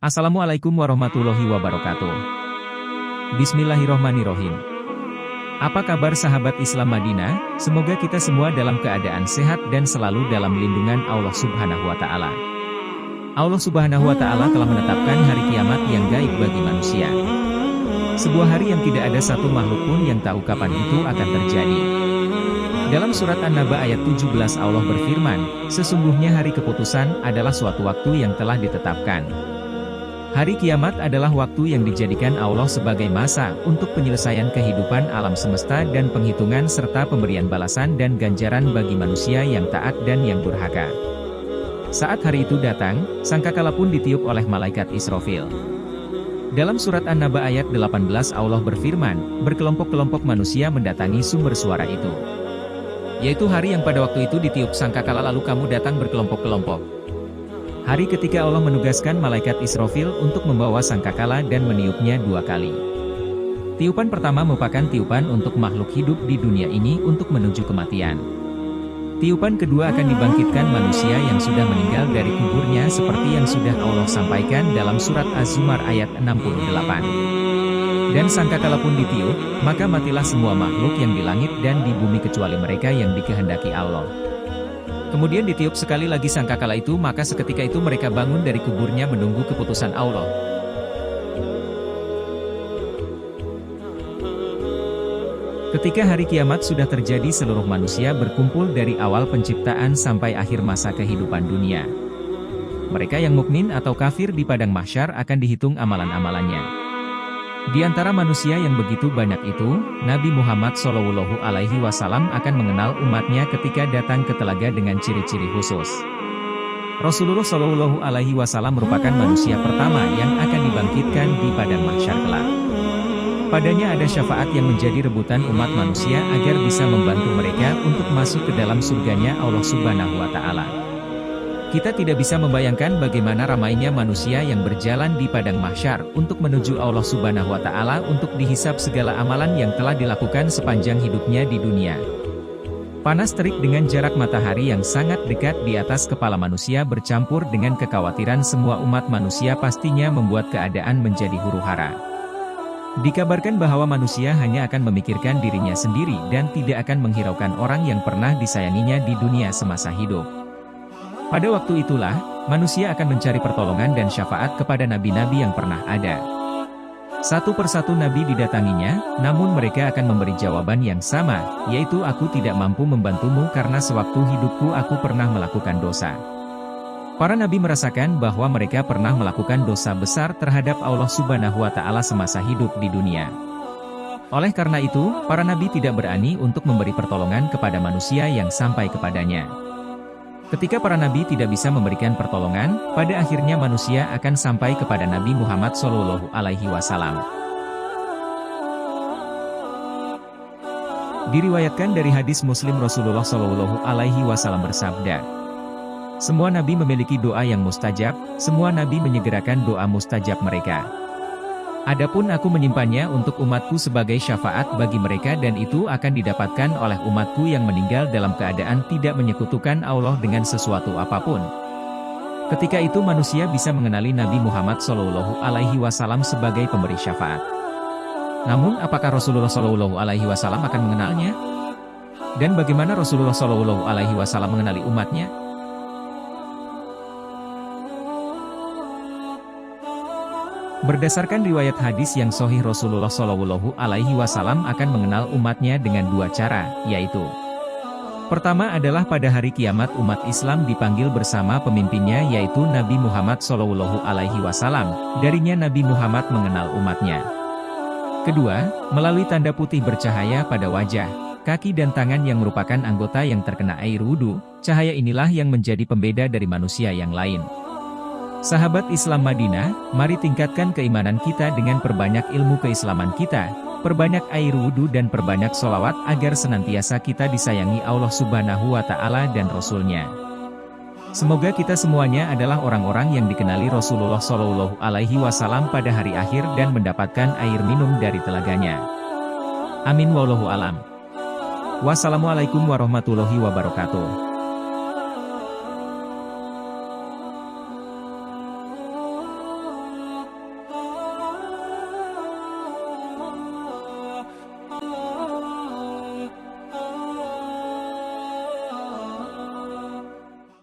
Assalamualaikum warahmatullahi wabarakatuh. Bismillahirrohmanirrohim. Apa kabar sahabat Islam Madinah? Semoga kita semua dalam keadaan sehat dan selalu dalam lindungan Allah Subhanahu wa Ta'ala. Allah Subhanahu wa Ta'ala telah menetapkan hari kiamat yang gaib bagi manusia. Sebuah hari yang tidak ada satu makhluk pun yang tahu kapan itu akan terjadi. Dalam surat An-Naba ayat 17 Allah berfirman, sesungguhnya hari keputusan adalah suatu waktu yang telah ditetapkan. Hari kiamat adalah waktu yang dijadikan Allah sebagai masa untuk penyelesaian kehidupan alam semesta dan penghitungan serta pemberian balasan dan ganjaran bagi manusia yang taat dan yang durhaka. Saat hari itu datang, sangkakala pun ditiup oleh malaikat Israfil. Dalam surat An-Naba ayat 18 Allah berfirman, berkelompok-kelompok manusia mendatangi sumber suara itu. Yaitu hari yang pada waktu itu ditiup sangkakala lalu kamu datang berkelompok-kelompok. Hari ketika Allah menugaskan malaikat Israfil untuk membawa sangkakala dan meniupnya 2 kali. Tiupan pertama merupakan tiupan untuk makhluk hidup di dunia ini untuk menuju kematian. Tiupan kedua akan dibangkitkan manusia yang sudah meninggal dari kuburnya seperti yang sudah Allah sampaikan dalam surat Az-Zumar ayat 68. Dan sangkakala pun ditiup, maka matilah semua makhluk yang di langit dan di bumi kecuali mereka yang dikehendaki Allah. Kemudian ditiup sekali lagi sangkakala itu, maka seketika itu mereka bangun dari kuburnya menunggu keputusan Allah. Ketika hari kiamat sudah terjadi, seluruh manusia berkumpul dari awal penciptaan sampai akhir masa kehidupan dunia. Mereka yang mukmin atau kafir di padang mahsyar akan dihitung amalan-amalannya. Di antara manusia yang begitu banyak itu, Nabi Muhammad SAW akan mengenal umatnya ketika datang ke telaga dengan ciri-ciri khusus. Rasulullah SAW merupakan manusia pertama yang akan dibangkitkan di padang mahsyar kelak. Padanya ada syafaat yang menjadi rebutan umat manusia agar bisa membantu mereka untuk masuk ke dalam surganya Allah Subhanahu wa Ta'ala. Kita tidak bisa membayangkan bagaimana ramainya manusia yang berjalan di padang mahsyar untuk menuju Allah Subhanahu wa Ta'ala untuk dihisab segala amalan yang telah dilakukan sepanjang hidupnya di dunia. Panas terik dengan jarak matahari yang sangat dekat di atas kepala manusia bercampur dengan kekhawatiran semua umat manusia pastinya membuat keadaan menjadi huru-hara. Dikabarkan bahwa manusia hanya akan memikirkan dirinya sendiri dan tidak akan menghiraukan orang yang pernah disayanginya di dunia semasa hidup. Pada waktu itulah, manusia akan mencari pertolongan dan syafaat kepada nabi-nabi yang pernah ada. Satu persatu nabi didatanginya, namun mereka akan memberi jawaban yang sama, yaitu aku tidak mampu membantumu karena sewaktu hidupku aku pernah melakukan dosa. Para nabi merasakan bahwa mereka pernah melakukan dosa besar terhadap Allah Subhanahu wa Ta'ala semasa hidup di dunia. Oleh karena itu, para nabi tidak berani untuk memberi pertolongan kepada manusia yang sampai kepadanya. Ketika para nabi tidak bisa memberikan pertolongan, pada akhirnya manusia akan sampai kepada Nabi Muhammad SAW. Diriwayatkan dari hadis Muslim Rasulullah SAW bersabda, semua nabi memiliki doa yang mustajab, semua nabi menyegerakan doa mustajab mereka. Adapun aku menyimpannya untuk umatku sebagai syafaat bagi mereka dan itu akan didapatkan oleh umatku yang meninggal dalam keadaan tidak menyekutukan Allah dengan sesuatu apapun. Ketika itu manusia bisa mengenali Nabi Muhammad SAW sebagai pemberi syafaat. Namun apakah Rasulullah SAW akan mengenalnya? Dan bagaimana Rasulullah SAW mengenali umatnya? Berdasarkan riwayat hadis yang sahih, Rasulullah SAW akan mengenal umatnya dengan 2 cara, yaitu pertama adalah pada hari kiamat umat Islam dipanggil bersama pemimpinnya yaitu Nabi Muhammad SAW, darinya Nabi Muhammad mengenal umatnya. Kedua, melalui tanda putih bercahaya pada wajah, kaki dan tangan yang merupakan anggota yang terkena air wudhu, cahaya inilah yang menjadi pembeda dari manusia yang lain. Sahabat Islam Madinah, mari tingkatkan keimanan kita dengan perbanyak ilmu keislaman kita, perbanyak air wudhu dan perbanyak sholawat agar senantiasa kita disayangi Allah Subhanahu wa Ta'ala dan Rasul-Nya. Semoga kita semuanya adalah orang-orang yang dikenali Rasulullah SAW pada hari akhir dan mendapatkan air minum dari telaganya. Amin wallahu alam. Wassalamualaikum warahmatullahi wabarakatuh.